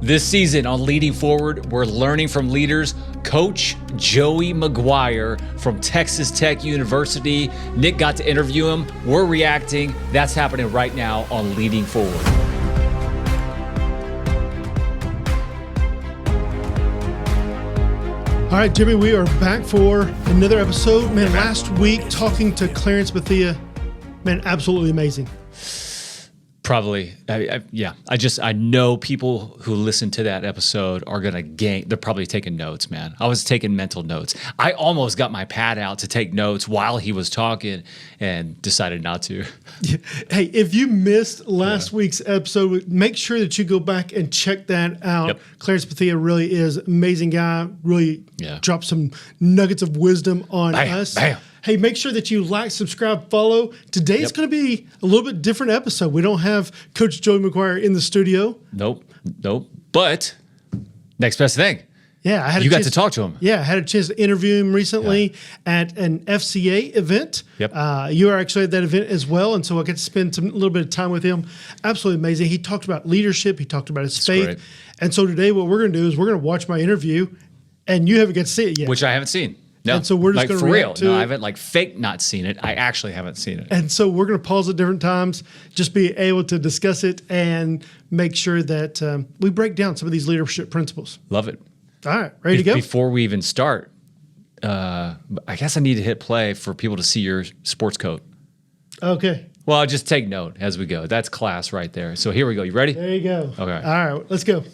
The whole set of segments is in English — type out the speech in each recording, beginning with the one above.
This season on Leading Forward, we're learning from leaders. Coach Joey McGuire from Texas Tech University. Nick got to interview him. We're reacting. That's happening right now on Leading Forward. All right, Jimmy, we are back for another episode. Man, last week talking to Clarence Bethea, man, absolutely amazing. Probably, yeah. I know people who listen to that episode are gonna gain. They're probably taking notes, man. I was taking mental notes. I almost got my pad out to take notes while he was talking, and decided not to. Hey, if you missed last week's episode, make sure that you go back and check that out. Yep. Clarence Bethea really is an amazing guy. Really dropped some nuggets of wisdom on us. Bam. Hey, make sure that you like, subscribe, follow. Today's going to be a little bit different episode. We don't have Coach Joey McGuire in the studio. Nope. But next best thing. Yeah, You got to talk to him. Yeah, I had a chance to interview him recently at an FCA event. Yep. You were actually at that event as well, and so I got to spend a little bit of time with him. Absolutely amazing. He talked about leadership. He talked about his faith. Great. And so today what we're going to do is we're going to watch my interview, and you haven't got to see it yet. Which I haven't seen. No. And so we're just going to for real. react to No, it. I haven't fake not seen it. I actually haven't seen it. And so we're going to pause at different times, just be able to discuss it and make sure that we break down some of these leadership principles. Love it. All right, ready to go? Before we even start, I guess I need to hit play for people to see your sports coat. Okay. Well, I'll just take note as we go. That's class right there. So here we go. You ready? There you go. Okay. All right, let's go.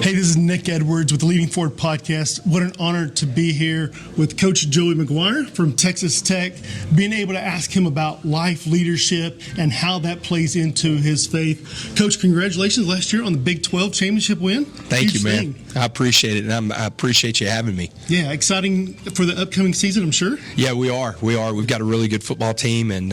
Hey, this is Nick Edwards with the Leading Forward podcast. What an honor to be here with Coach Joey McGuire from Texas Tech, being able to ask him about life, leadership, and how that plays into his faith. Coach, congratulations last year on the Big 12 championship win. Thank you, man. I appreciate it, and I appreciate you having me. Yeah, exciting for the upcoming season, I'm sure. Yeah, we are. We've got a really good football team, and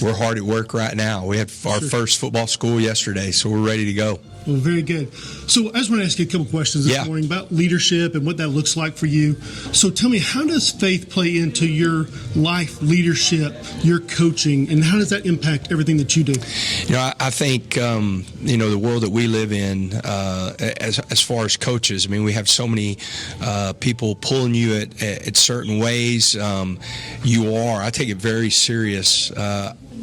we're hard at work right now. We had our first football school yesterday, so we're ready to go. Well, very good. So I just want to ask you a couple questions this morning about leadership and what that looks like for you. So tell me, how does faith play into your life, leadership, your coaching, and how does that impact everything that you do? I think, the world that we live in, as far as coaches, I mean, we have so many people pulling you at certain ways. I take it very serious.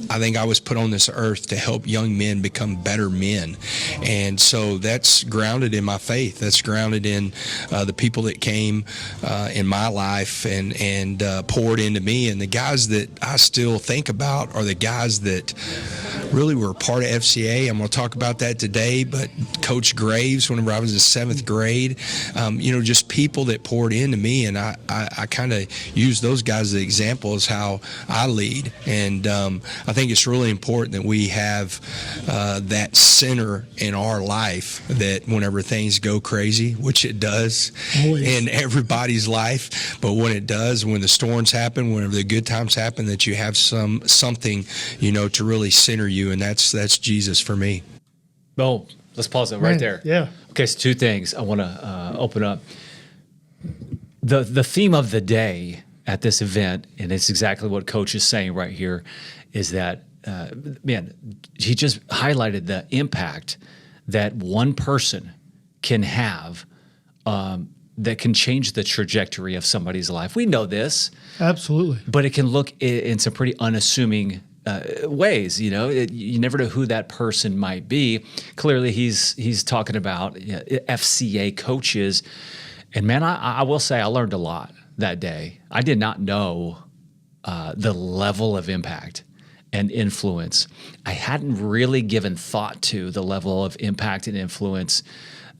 I think I was put on this earth to help young men become better men. And so that's grounded in my faith. That's grounded in the people that came in my life and poured into me. And the guys that I still think about are the guys that really were part of FCA. I'm going to talk about that today. But Coach Graves, whenever I was in 7th grade, just people that poured into me. And I kind of use those guys as an example as how I lead. And I think it's really important that we have that center in our life, that whenever things go crazy, which it does in everybody's life, but when it does, when the storms happen, whenever the good times happen, that you have something, to really center you, and that's Jesus for me. Oh, let's pause it right there. Yeah. Okay, so two things I want to open up. The theme of the day at this event, and it's exactly what Coach is saying right here, is that, he just highlighted the impact that one person can have that can change the trajectory of somebody's life. We know this. Absolutely. But it can look in some pretty unassuming ways. You never know who that person might be. Clearly, he's talking about FCA coaches. And, man, I will say I learned a lot that day. I did not know the level of impact and influence. I hadn't really given thought to the level of impact and influence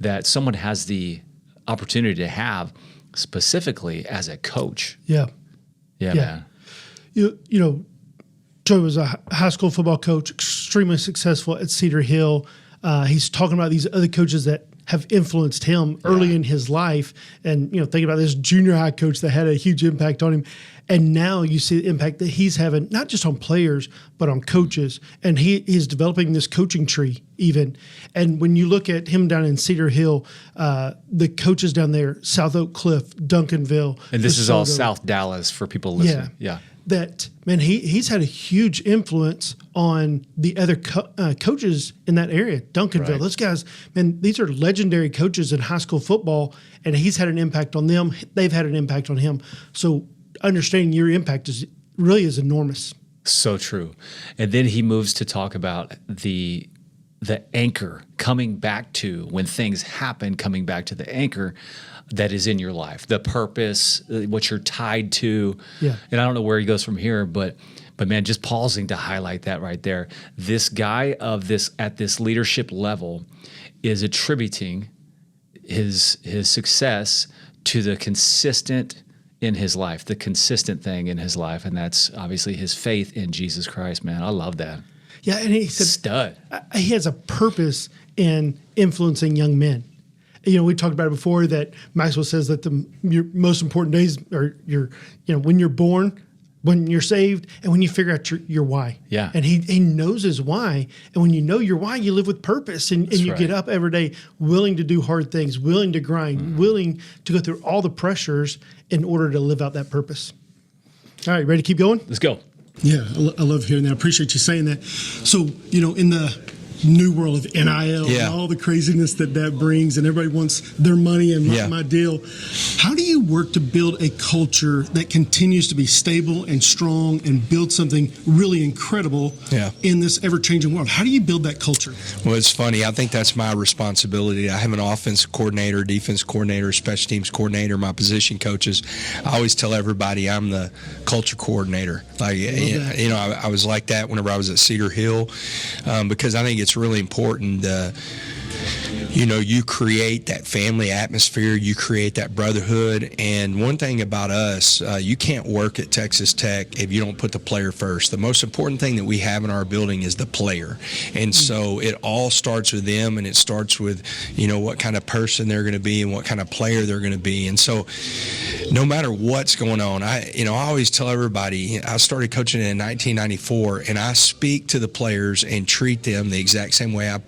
that someone has the opportunity to have specifically as a coach. Yeah, man. Joey was a high school football coach, extremely successful at Cedar Hill. He's talking about these other coaches that have influenced him early in his life. And, thinking about this junior high coach that had a huge impact on him. And now you see the impact that he's having, not just on players, but on coaches. And he is developing this coaching tree even. And when you look at him down in Cedar Hill, the coaches down there, South Oak Cliff, Duncanville. And this is all South Dallas for people listening. Yeah. that, man, he's had a huge influence on the other coaches in that area. Duncanville, Right. those guys, man, these are legendary coaches in high school football, and he's had an impact on them. They've had an impact on him. So understanding your impact is enormous. So true. And then he moves to talk about the anchor, coming back to when things happen, coming back to the anchor that is in your life, the purpose, what you're tied to. Yeah. And I don't know where he goes from here, but man, just pausing to highlight that right there. This guy at this leadership level is attributing his success to the consistent in his life, the consistent thing in his life, and that's obviously his faith in Jesus Christ, man. I love that. Yeah, and he said Stud. he has a purpose in influencing young men. You know, we talked about it before that Maxwell says that your most important days are when you're born, when you're saved, and when you figure out your why. Yeah. And he knows his why. And when you know your why, you live with purpose and you right. get up every day willing to do hard things, willing to grind, willing to go through all the pressures in order to live out that purpose. All right, ready to keep going? Let's go. Yeah, I love hearing that. I appreciate you saying that. So, in the new world of NIL Yeah. and all the craziness that brings, and everybody wants their money and my deal, how do you work to build a culture that continues to be stable and strong and build something really incredible in this ever-changing world? How do you build that culture? Well, it's funny. I think that's my responsibility. I have an offense coordinator, defense coordinator, special teams coordinator, my position coaches. I always tell everybody I'm the culture coordinator. Like, I was like that whenever I was at Cedar Hill, because I think it's really important. You create that family atmosphere, you create that brotherhood. And one thing about us, you can't work at Texas Tech if you don't put the player first. The most important thing that we have in our building is the player. And so it all starts with them, and it starts with, what kind of person they're going to be and what kind of player they're going to be. And so no matter what's going on, I always tell everybody, I started coaching in 1994, and I speak to the players and treat them the exact same way I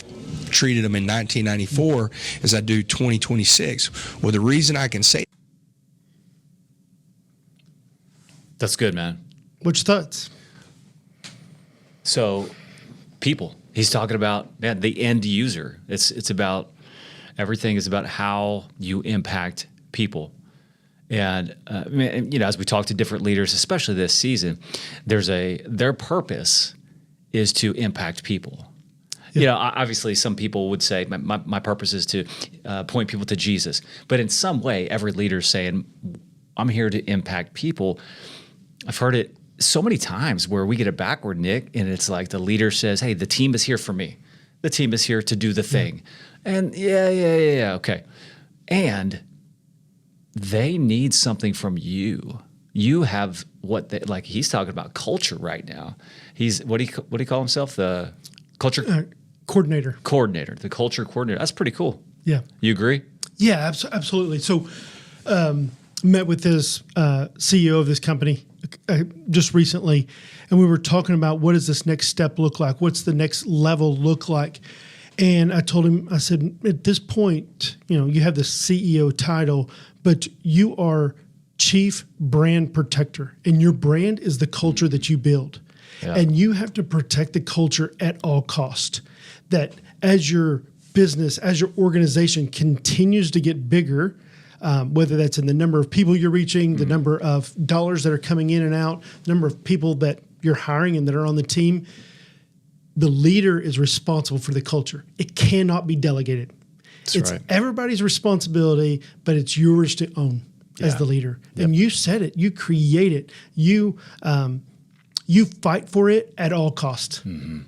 treated them in 1994 as I do 2026. Well, the reason I can say That's good, man. What's your thoughts? So, people. He's talking about, man, the end user. It's about, everything is about how you impact people. And as we talk to different leaders, especially this season, their purpose is to impact people. Obviously, some people would say my purpose is to point people to Jesus. But in some way, every leader is saying, I'm here to impact people. I've heard it so many times where we get it backward, Nick, and it's like the leader says, hey, the team is here for me. The team is here to do the thing. And yeah, okay. And they need something from you. You have he's talking about culture right now. He's, what do you call himself? The culture Coordinator. The culture coordinator. That's pretty cool. Yeah. You agree? Yeah, absolutely. So, met with this CEO of this company just recently, and we were talking about what does this next step look like? What's the next level look like? And I told him, I said, at this point, you have the CEO title, but you are chief brand protector, and your brand is the culture that you build. Yeah. And you have to protect the culture at all cost. That as your business, as your organization continues to get bigger, whether that's in the number of people you're reaching, the number of dollars that are coming in and out, the number of people that you're hiring and that are on the team, the leader is responsible for the culture. It cannot be delegated. It's right. Everybody's responsibility, but it's yours to own as the leader. Yep. And you said it. You create it. You fight for it at all costs. Mm-hmm.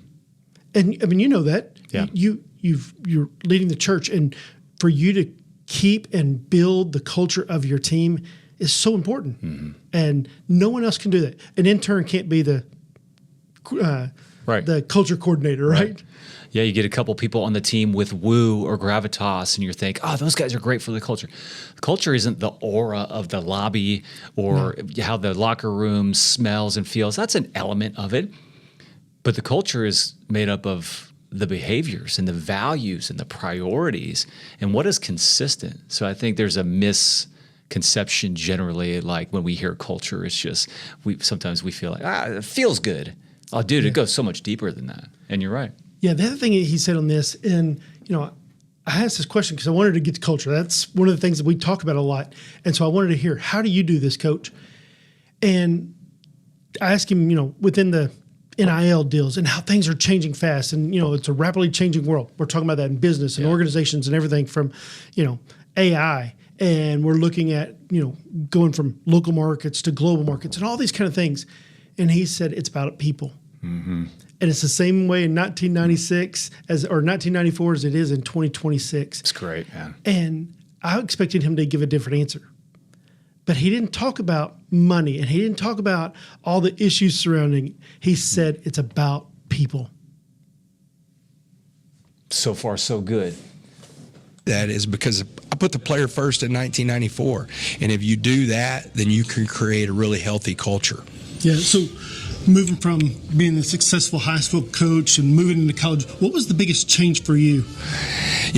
And I mean, you know that. Yeah. You're leading the church, and for you to keep and build the culture of your team is so important. Mm-hmm. And no one else can do that. An intern can't be the culture coordinator, right? Yeah, you get a couple people on the team with woo or gravitas, and you think, those guys are great for the culture. The culture isn't the aura of the lobby or how the locker room smells and feels. That's an element of it. But the culture is made up of the behaviors and the values and the priorities and what is consistent. So I think there's a conception generally, like when we hear culture, it's just sometimes we feel like it feels good. Oh, dude, it goes so much deeper than that. And you're right. Yeah, the other thing he said on this, and I asked this question because I wanted to get to culture. That's one of the things that we talk about a lot, and so I wanted to hear, how do you do this, Coach? And I asked him, within the NIL deals and how things are changing fast, and it's a rapidly changing world. We're talking about that in business and organizations and everything from, AI, and we're looking at going from local markets to global markets and all these kind of things. And he said it's about people. Mm-hmm. And it's the same way in 1996 or 1994 as it is in 2026. It's great, man. And I expected him to give a different answer. But he didn't talk about money, and he didn't talk about all the issues surrounding it. He said it's about people. So far, so good. That is because I put the player first in 1994. And if you do that, then you can create a really healthy culture. Yeah, so moving from being a successful high school coach and moving into college, what was the biggest change for you?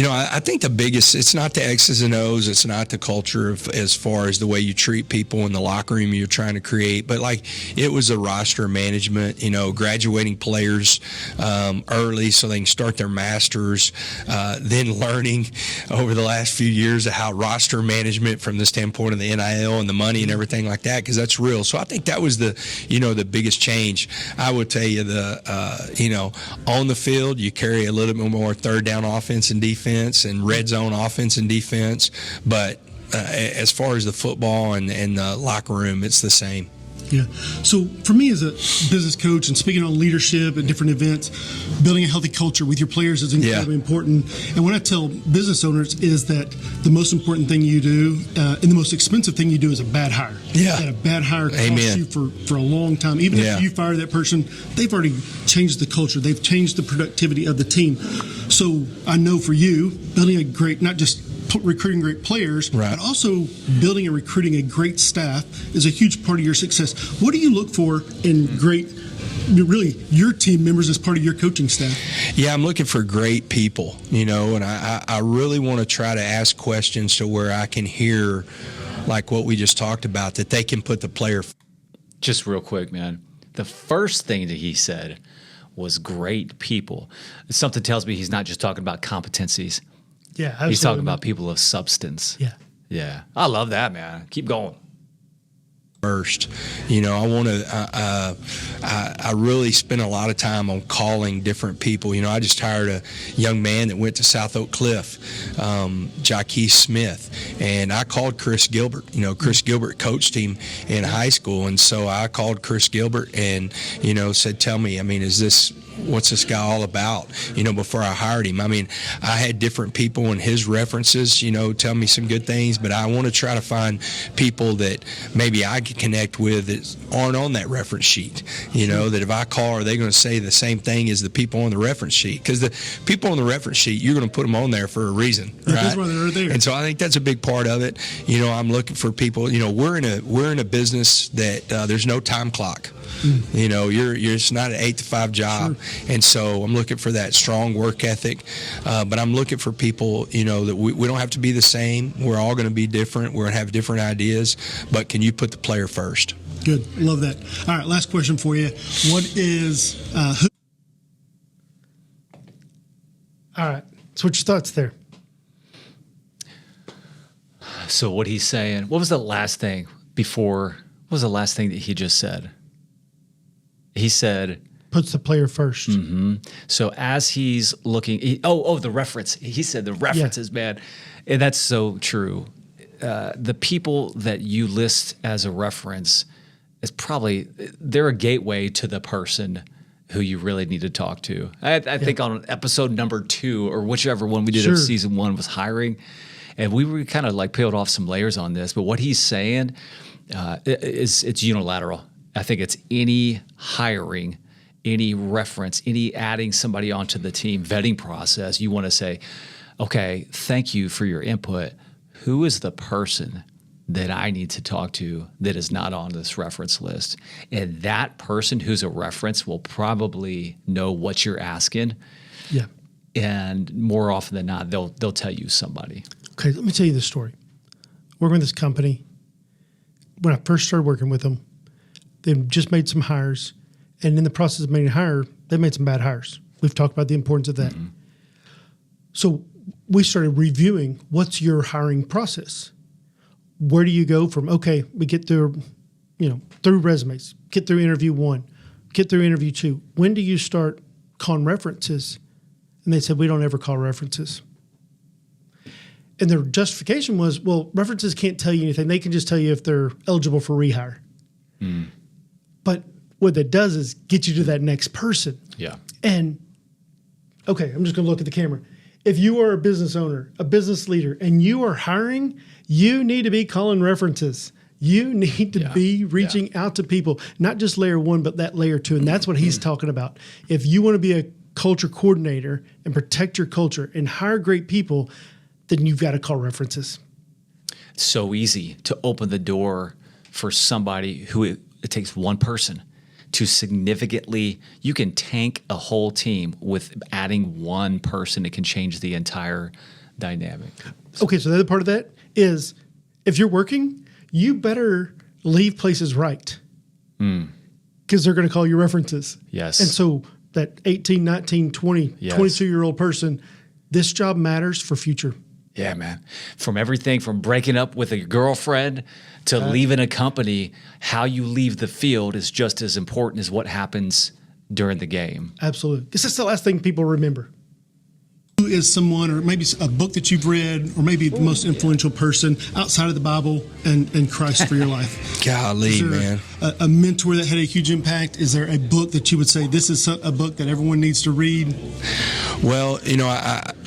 I think the biggest, it's not the X's and O's, it's not the culture as far as the way you treat people in the locker room you're trying to create, but it was a roster management, graduating players early so they can start their masters, then learning over the last few years of how roster management from the standpoint of the NIL and the money and everything like that, because that's real. So I think that was the biggest change. I would tell you on the field, you carry a little bit more third down offense and defense and red zone offense and defense, but as far as the football and the locker room, it's the same. Yeah. So for me as a business coach and speaking on leadership at different events, building a healthy culture with your players is incredibly important. And what I tell business owners is that the most important thing you do and the most expensive thing you do is a bad hire. Yeah. And a bad hire costs you for a long time. Even if you fire that person, they've already changed the culture. They've changed the productivity of the team. So I know for you, building a great, not just recruiting great players, but also building and recruiting a great staff is a huge part of your success. What do you look for in really your team members as part of your coaching staff? Yeah, I'm looking for great people, and I really want to try to ask questions to where I can hear, like what we just talked about, that they can put the player. Just real quick, man. The first thing that he said was great people. Something tells me he's not just talking about competencies. Yeah, absolutely. He's talking about people of substance. Yeah. Yeah. I love that, man. Keep going. First, I want to. I really spent a lot of time on calling different people. I just hired a young man that went to South Oak Cliff, Jaquez Smith, and I called Chris Gilbert. Chris Gilbert coached him in high school, and so I called Chris Gilbert and said, "Tell me, what's this guy all about?" Before I hired him. I had different people in his references, tell me some good things, but I want to try to find people that maybe I could connect with that aren't on that reference sheet. That if I call, are they going to say the same thing as the people on the reference sheet? Because the people on the reference sheet, you're going to put them on there for a reason, right? That's why they're there. And so I think that's a big part of it. I'm looking for people. We're in a business that there's no time clock. You're it's not an 8 to 5 job. Sure. And so I'm looking for that strong work ethic, but I'm looking for people, that we don't have to be the same. We're all going to be different. We're going to have different ideas, but can you put the player first? Good. Love that. All right, last question for you. What is All right. So what's your thoughts there? So what he's saying, what was the last thing that he just said? He said, puts the player first. Mm-hmm. So as he's looking, the reference. He said the references, man. And that's so true. The people that you list as a reference is they're a gateway to the person who you really need to talk to. I think on episode number 2 or whichever one we did of season 1 was hiring. And we were kind of peeled off some layers on this, but what he's saying it's unilateral. I think it's any hiring, any reference, any adding somebody onto the team vetting process. You want to say, okay, thank you for your input. Who is the person that I need to talk to that is not on this reference list? And that person who's a reference will probably know what you're asking. Yeah. And more often than not, they'll tell you somebody. Okay, let me tell you the story. working with this company. When I first started working with them, they just made some hires. And in the process of making a hire, they made some bad hires. We've talked about the importance of that. Mm-hmm. So we started reviewing, what's your hiring process? Where do you go from, okay, we get through, through resumes, get through interview 1, get through interview 2. When do you start calling references? And they said, we don't ever call references. And their justification was, well, references can't tell you anything. They can just tell you if they're eligible for rehire. Mm. But what that does is get you to that next person. Yeah. And, okay, I'm just going to look at the camera. If you are a business owner, a business leader, and you are hiring, you need to be calling references. You need to be reaching out to people, not just layer 1, but that layer 2. And that's what he's talking about. If you want to be a culture coordinator and protect your culture and hire great people, then you've got to call references. It's so easy to open the door for somebody who it takes one person to significantly, you can tank a whole team with adding one person. It can change the entire dynamic. Okay, so the other part of that is if you're working, you better leave places right because they're going to call you references. Yes. And so that 18, 19, 20, 22-year-old person, this job matters for future. Yeah, man. From everything from breaking up with a girlfriend to leaving a company, how you leave the field is just as important as what happens during the game. Absolutely. Because that's the last thing people remember. Who is someone, or maybe a book that you've read, or maybe the most influential person outside of the Bible and Christ for your life? Golly, man. A mentor that had a huge impact? Is there a book that you would say, this is a book that everyone needs to read? Well,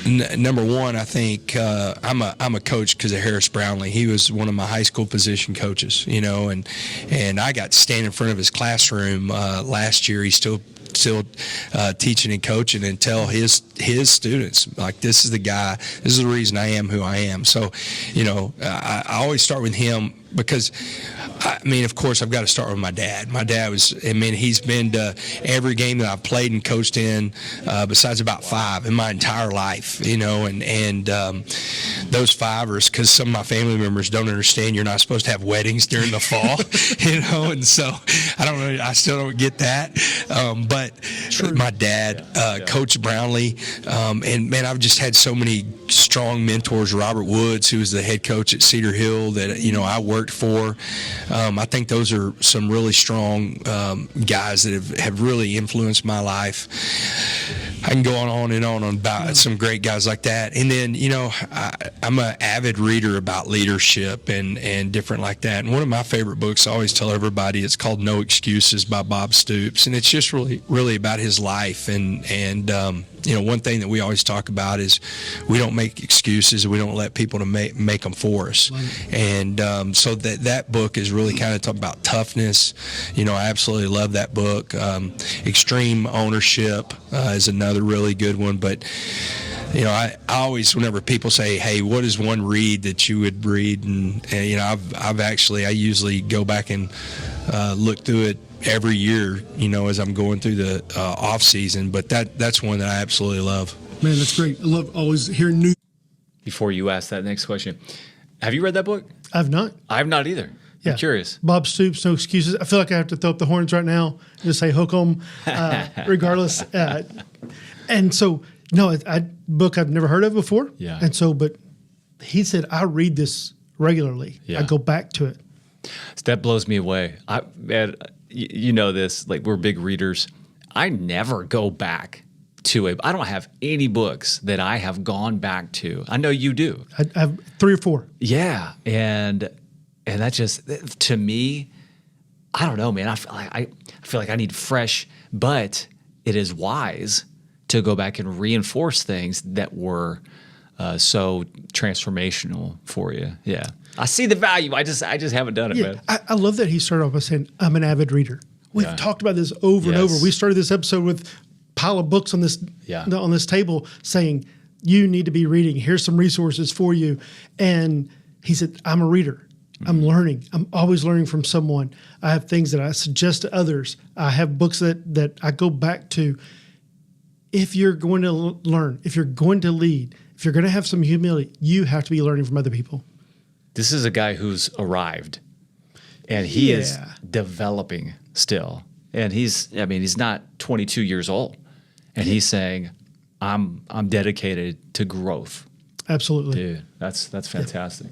number one, I think I'm a coach because of Harris Brownlee. He was one of my high school position coaches, and I got to stand in front of his classroom last year. He's still teaching and coaching, and tell his students, like, this is the guy, this is the reason I am who I am. So, I always start with him because, of course, I've got to start with my dad. My dad he's been to every game that I've played and coached in, besides about 5 in my entire life, and those 5 are because some of my family members don't understand you're not supposed to have weddings during the fall, and so I still don't get that. But my dad, Coach Brownlee, and man, I've just had so many strong mentors. Robert Woods, who was the head coach at Cedar Hill that, I worked for. I think those are some really strong guys that have really influenced my life. I can go on and on about some great guys like that. And then, I'm an avid reader about leadership and different like that. And one of my favorite books, I always tell everybody, it's called No Excuses by Bob Stoops. And it's just really, really about his life. And one thing that we always talk about is we don't make excuses. We don't let people to make them for us. And so that book is really kind of talking about toughness. I absolutely love that book. Extreme Ownership is another really good one. But I always, whenever people say, hey, what is one read that you would read? And I usually go back and look through it every year, as I'm going through the off season. But that's one that I absolutely love. Man, that's great. I love always hearing new. Before you ask that next question, have you read that book? I've not. I've not either. Yeah. I'm curious. Bob Stoops, No Excuses. I feel like I have to throw up the horns right now and just say hook 'em, regardless. And so, no, book I've never heard of before. Yeah. And so, but he said, I read this regularly. Yeah. I go back to it. That blows me away. Man, you know this, like, we're big readers. I never go back to I don't have any books that I have gone back to. I know you do. I have 3 or 4. Yeah. And that just, to me, I don't know, man. I feel like I need fresh, but it is wise to go back and reinforce things that were so transformational for you. Yeah. I see the value. I just haven't done it, man. I love that he started off by saying, I'm an avid reader. We've talked about this over and over. We started this episode with a pile of books on this table saying, you need to be reading. Here's some resources for you. And he said, I'm a reader. I'm learning. I'm always learning from someone. I have things that I suggest to others. I have books that I go back to. If you're going to learn, if you're going to lead, if you're going to have some humility, you have to be learning from other people. This is a guy who's arrived, and he is Yeah. developing still. And he's not 22 years old, and he's saying, I'm dedicated to growth. Absolutely. Dude, that's fantastic.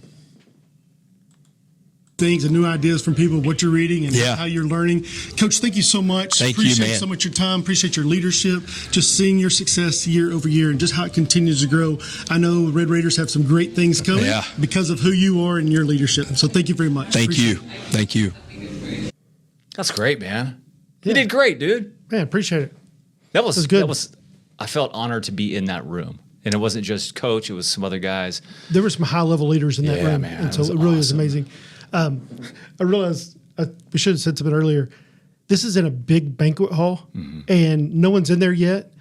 Things and new ideas from people, what you're reading and Yeah. how you're learning. Coach, thank you so much. Thank you, Appreciate man. so much your time. Appreciate your leadership. Just seeing your success year over year and just how it continues to grow. I know Red Raiders have some great things coming Yeah. because of who you are and your leadership. So thank you very much. Thank Appreciate you. Thank you. That's great, man. You Yeah. did great, dude. Man, appreciate it. That was good. That was. I felt honored to be in that room, and it wasn't just Coach; it was some other guys. There were some high-level leaders in that Yeah, room, man, and so it it was really was awesome. amazing. I realized we should have said something earlier. This is in a big banquet hall, and no one's in there yet,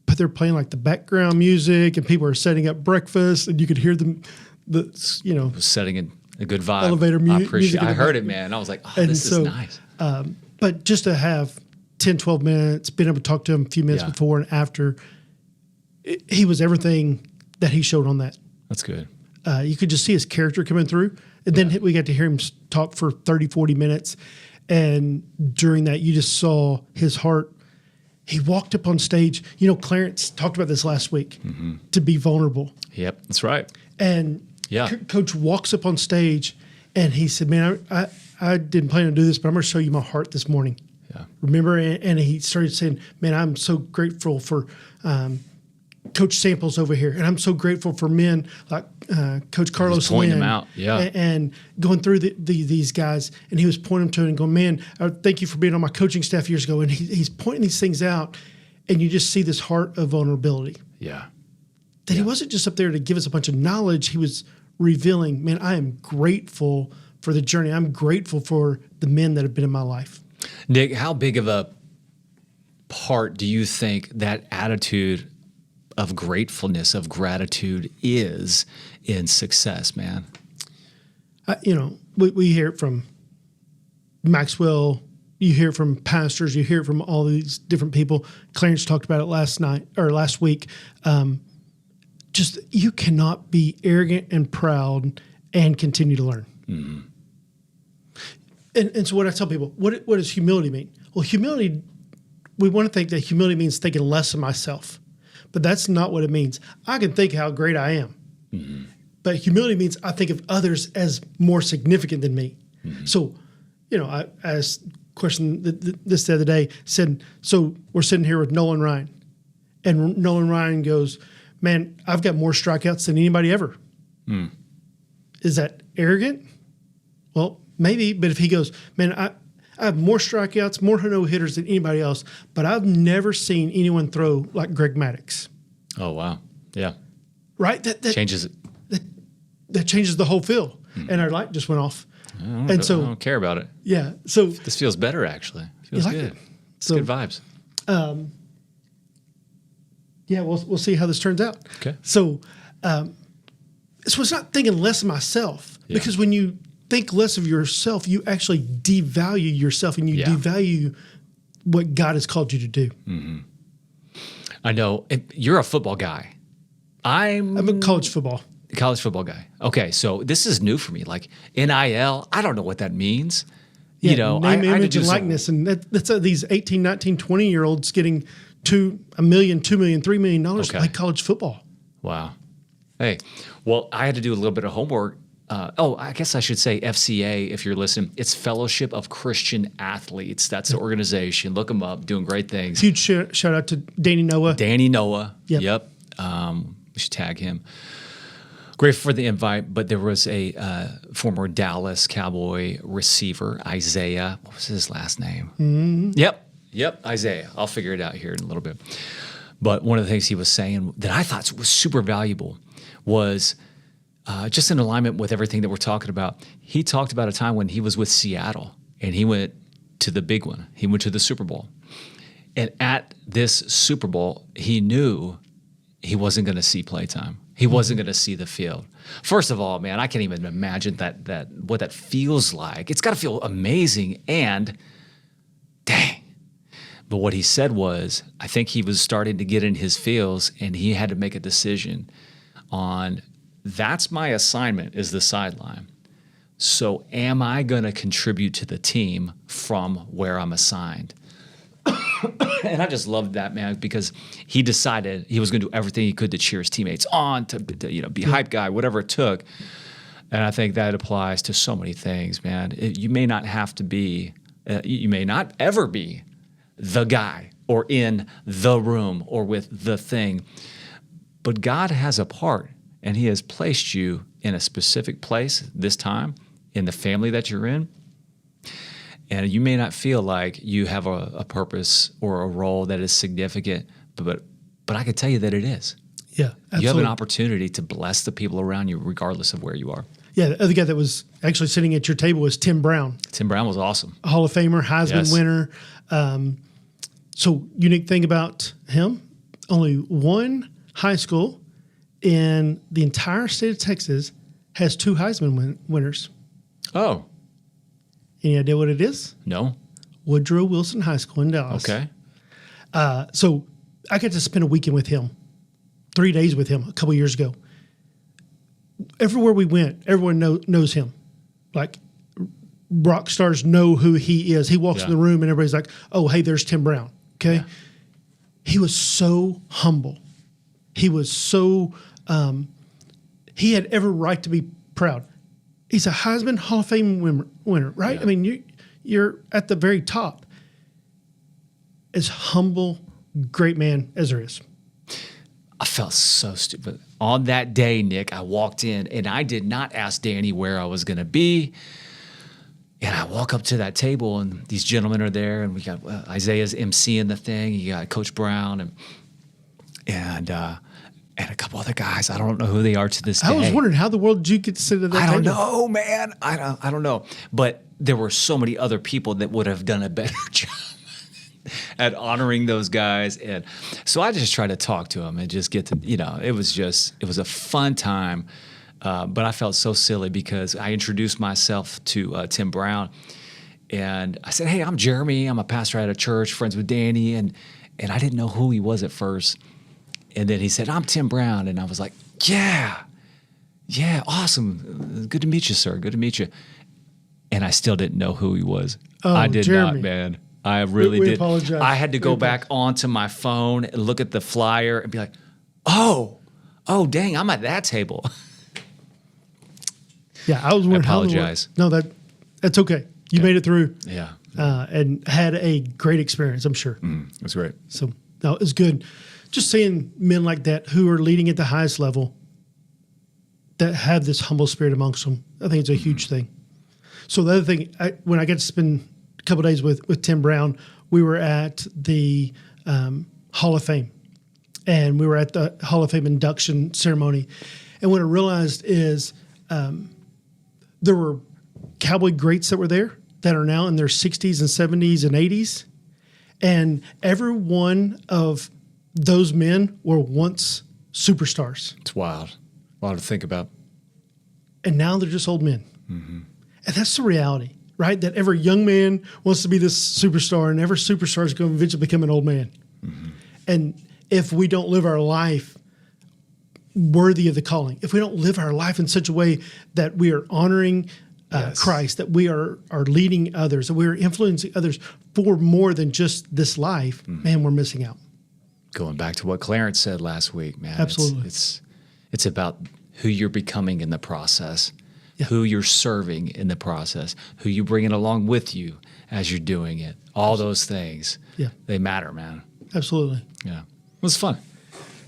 but they're playing like the background music, and people are setting up breakfast, and you could hear them. Setting a good vibe. Elevator I music appreciate. in I the heard back. it, man. I was like, oh, And this so, is nice. But just to have 10, 12 minutes, being able to talk to him a few minutes Yeah. before and after, he was everything that he showed on that. That's good. You could just see his character coming through. And then we got to hear him talk for 30, 40 minutes. And during that, you just saw his heart. He walked up on stage. You know, Clarence talked about this last week, to be vulnerable. Yep, that's right. And Yeah. Coach walks up on stage and he said, man, I didn't plan to do this, but I'm going to show you my heart this morning. Yeah. Remember? And he started saying, man, I'm so grateful for Coach Samples over here. And I'm so grateful for men like Coach Carlos pointing Lynn. them out, yeah. And going through these guys. And he was pointing them to it and going, man, thank you for being on my coaching staff years ago. And he's pointing these things out. And you just see this heart of vulnerability. Yeah. That he wasn't just up there to give us a bunch of knowledge. He was revealing, man, I am grateful for the journey. I'm grateful for the men that have been in my life. Nick, how big of a part do you think that attitude of gratefulness, of gratitude is in success, man? We hear it from Maxwell. You hear it from pastors. You hear it from all these different people. Clarence talked about it last week. Just you cannot be arrogant and proud and continue to learn. Mm-hmm. And so what I tell people, what does humility mean? Well, humility, we want to think that humility means thinking less of myself, but that's not what it means. I can think how great I am, but humility means I think of others as more significant than me. So, I asked a question this the other day, said, so we're sitting here with Nolan Ryan, and Nolan Ryan goes, man, I've got more strikeouts than anybody ever. Is that arrogant? Well, maybe, but if he goes, man, I have more strikeouts, more no-hitters than anybody else, but I've never seen anyone throw like Greg Maddux. Oh, wow. Yeah. Right? That Changes it. that changes the whole feel. And our light just went off. I And so, don't care about it. yeah. So This feels better, actually. Feels like good. it? It's So- good vibes. yeah, we'll see how this turns out. Okay. So, so it's not thinking less of myself, Yeah. because when you think less of yourself, you actually devalue yourself and you Yeah. devalue what God has called you to do. I know. You're a football guy. I'm I'm a college football. college football guy. Okay, so this is new for me. Like NIL, I don't know what that means. Yeah, I had name, to image, do and some- likeness. And that's these 18, 19, 20-year-olds getting $1 million, $2 million, $3 million to Okay. play college football. Wow. Hey, well, I had to do a little bit of homework. I guess I should say FCA, if you're listening. It's Fellowship of Christian Athletes. That's the organization. Look them up, doing great things. Huge shout out to Danny Noah. Danny Noah. Yep. We should tag him. Grateful for the invite, but there was a former Dallas Cowboy receiver, Isaiah. What was his last name? Yep, Isaiah. I'll figure it out here in a little bit. But one of the things he was saying that I thought was super valuable was just in alignment with everything that we're talking about. He talked about a time when he was with Seattle and he went to the big one. He went to the Super Bowl. And at this Super Bowl, he knew he wasn't going to see playtime. He wasn't going to see the field. First of all, man, I can't even imagine that what that feels like. It's got to feel amazing and dang. But what he said was, I think he was starting to get in his feels and he had to make a decision on that's my assignment is the sideline. So am I going to contribute to the team from where I'm assigned? And I just loved that, man, because he decided he was going to do everything he could to cheer his teammates on, to be hype guy, whatever it took. And I think that applies to so many things, man. You may not have to be, you may not ever be the guy or in the room or with the thing, but God has a part, and he has placed you in a specific place this time in the family that you're in. And you may not feel like you have a purpose or a role that is significant, but I can tell you that it is. Yeah, absolutely. You have an opportunity to bless the people around you regardless of where you are. Yeah, the other guy that was actually sitting at your table was Tim Brown. Tim Brown was awesome. A Hall of Famer, Heisman Yes. winner. So unique thing about him, only one high school in the entire state of Texas has 2 Heisman winners. Oh, Any idea what it is? no? Woodrow Wilson High School in Dallas. Okay. So I got to spend a weekend with him, 3 days with him a couple years ago. Everywhere we went, everyone knows him. Like rock stars know who he is. He walks in the room and everybody's like, oh, hey, there's Tim Brown. Okay. Yeah. He was so humble. He was so, he had every right to be proud. He's a Heisman Hall of Fame winner, right? Yeah. I mean, you're at the very top. As humble, great man as there is. I felt so stupid. On that day, Nick, I walked in and I did not ask Danny where I was going to be. And I walk up to that table and these gentlemen are there, and we got Isaiah's emceeing the thing. You got Coach Brown and a couple other guys. I don't know who they are to this day. I was wondering how the world did you get to sit at that table? I don't know, man. I don't know. But there were so many other people that would have done a better job at honoring those guys. And so I just tried to talk to them and just get to, it was a fun time. But I felt so silly because I introduced myself to Tim Brown, and I said, hey, I'm Jeremy. I'm a pastor at a church, friends with Danny. And I didn't know who he was at first. And then he said, I'm Tim Brown. And I was like, yeah, awesome. Good to meet you, sir. Good to meet you. And I still didn't know who he was. Oh, I did Jeremy. not, man. I really we did. apologize. I had to go back onto my phone and look at the flyer and be like, oh, dang, I'm at that table. Yeah, I was wondering. apologize. No, that's okay. You made it through. Yeah. And had a great experience, I'm sure. That's great. So, no, it's good. Just seeing men like that who are leading at the highest level that have this humble spirit amongst them, I think it's a huge thing. So the other thing, when I got to spend a couple of days with Tim Brown, we were at the Hall of Fame. And we were at the Hall of Fame induction ceremony. And what I realized is there were Cowboy greats that were there that are now in their 60s and 70s and 80s. And every one of those men were once superstars. It's wild. A lot to think about. And now they're just old men. And that's the reality, right? That every young man wants to be this superstar, and every superstar is going to eventually become an old man. And if we don't live our life worthy of the calling, if we don't live our life in such a way that we are honoring Christ, that we are leading others, that we are influencing others for more than just this life, man, we're missing out. Going back to what Clarence said last week, man. Absolutely. It's about who you're becoming in the process, who you're serving in the process, who you bringing along with you as you're doing it. All those things, they matter, man. Absolutely. Yeah. It was fun.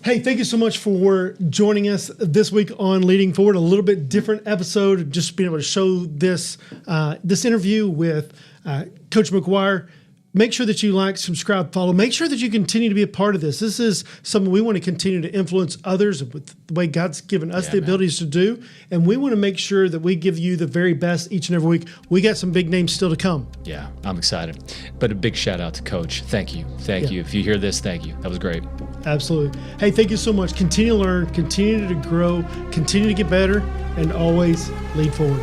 Hey, thank you so much for joining us this week on Leading Forward. A little bit different episode, just being able to show this interview with Coach McGuire. Make sure that you like, subscribe, follow. Make sure that you continue to be a part of this. This is something we want to continue to influence others with the way God's given us the abilities to do. And we want to make sure that we give you the very best each and every week. We got some big names still to come. Yeah, I'm excited. But a big shout out to Coach. Thank you. Thank you. If you hear this, thank you. That was great. Absolutely. Hey, thank you so much. Continue to learn, continue to grow, continue to get better, and always lead forward.